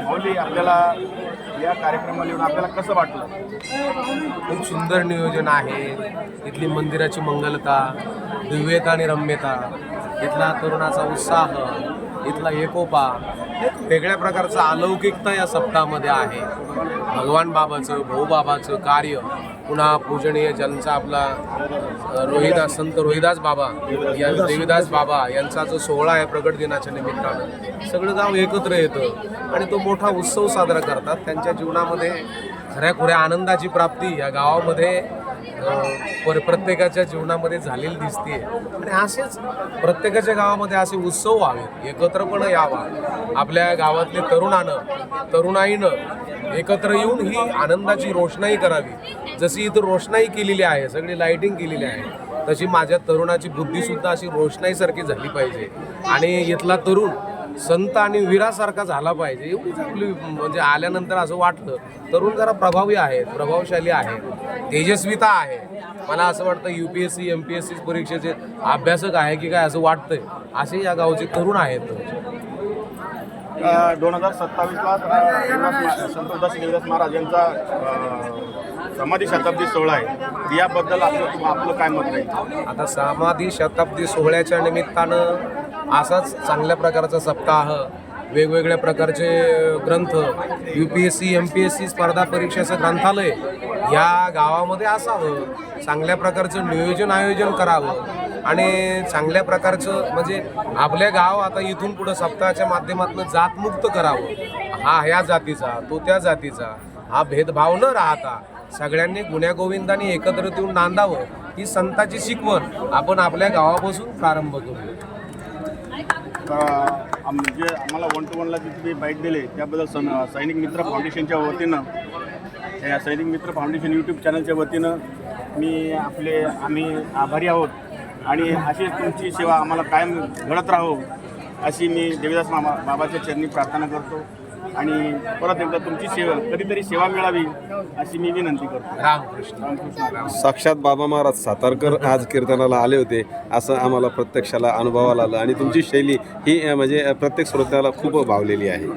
माऊली, आपल्याला या कार्यक्रमाला येऊन आपल्याला कसं वाटलं? खूप सुंदर नियोजन आहे. इथली मंदिराची मंगलता, दिव्यता आणि रम्यता, इथला तरुणाचा उत्साह, इथला एकोपा, एक वेगळ्या प्रकारचा अलौकिकता या सप्ताहामध्ये आहे. भगवान बाबाचं, भाऊबाबाचं कार्य, पुन्हा पूजनीय ज्यांचा आपला संत रोहिदास बाबा या देवीदास बाबा यांचा जो सोहळा आहे प्रगट दिनाच्या निमित्तानं, सगळं गाव एकत्र येतं आणि तो मोठा उत्सव साजरा करतात. त्यांच्या जीवनामध्ये खऱ्याखुऱ्या आनंदाची प्राप्ती या गावामध्ये प्रत्येकाच्या जीवनामध्ये झालेली दिसते. आणि असेच प्रत्येकाच्या गावामध्ये असे उत्सव व्हावे, एकत्रपणे यावा. आपल्या गावातले तरुणाईनं एकत्र येऊन ही आनंदाची रोषणाई करावी. जशी इथं रोषणाई केलेली आहे, सगळी लाईटिंग केलेली आहे, तशी माझ्या तरुणाची बुद्धीसुद्धा अशी रोषणाईसारखी झाली पाहिजे आणि इथला तरुण संत आणि वीरासारखा झाला पाहिजे. एवढीच आपली म्हणजे आल्यानंतर असं वाटलं तरुण जरा प्रभावी आहेत, प्रभावशाली आहेत, तेजस्विता आहे. मला असं वाटतं UPSC MPSC परीक्षेचे अभ्यासक आहे की काय असं वाटतंय. असे या गावचे तरुण आहेत. 2027ला संत उदासी देवीदास महाराज यांचा समाधी शताब्दी सोहळा आहे. याबद्दल आपलं काय मत राहील? आता समाधी शताब्दी सोहळ्याच्या निमित्तानं असाच चांगल्या प्रकारचा सप्ताह, वेगवेगळ्या प्रकारचे ग्रंथ, UPSC MPSC स्पर्धा परीक्षेचं ग्रंथालय या गावामध्ये असावं. चांगल्या प्रकारचं आयोजन करावं आणि चांगल्या प्रकारचं म्हणजे आपल्या गाव आता इथून पुढं सप्ताहाच्या माध्यमातून जातमुक्त करावं. हा ह्या जातीचा, तो त्या जातीचा, हा भेदभाव न राहता सगळ्यांनी गुण्यागोविंदाने एकत्र येऊन नांदावं. ही संताची शिकवण आपण आपल्या गावापासून प्रारंभ करू. म्हणजे आम्हाला 1 to 1ला जी बाईट दिली त्याबद्दल सैनिक मित्र फाउंडेशनच्या वतीनं, या सैनिक मित्र फाउंडेशन यूट्यूब चॅनलच्या वतीनं आम्ही आभारी आहोत. आणि अशी तुमची सेवा आम्हाला कायम घडत राहो अशी मी देवीदास बाबाच्या चरणी प्रार्थना करतो. आणि परत एकदा तुमची कधीतरी सेवा मिळावी अशी मी विनंती करतो. रामकृष्ण. साक्षात बाबा महाराज सातारकर आज कीर्तनाला आले होते असं आम्हाला प्रत्यक्षाला अनुभवाला आलं आणि तुमची शैली ही म्हणजे प्रत्येक श्रोत्याला खूप भावलेली आहे.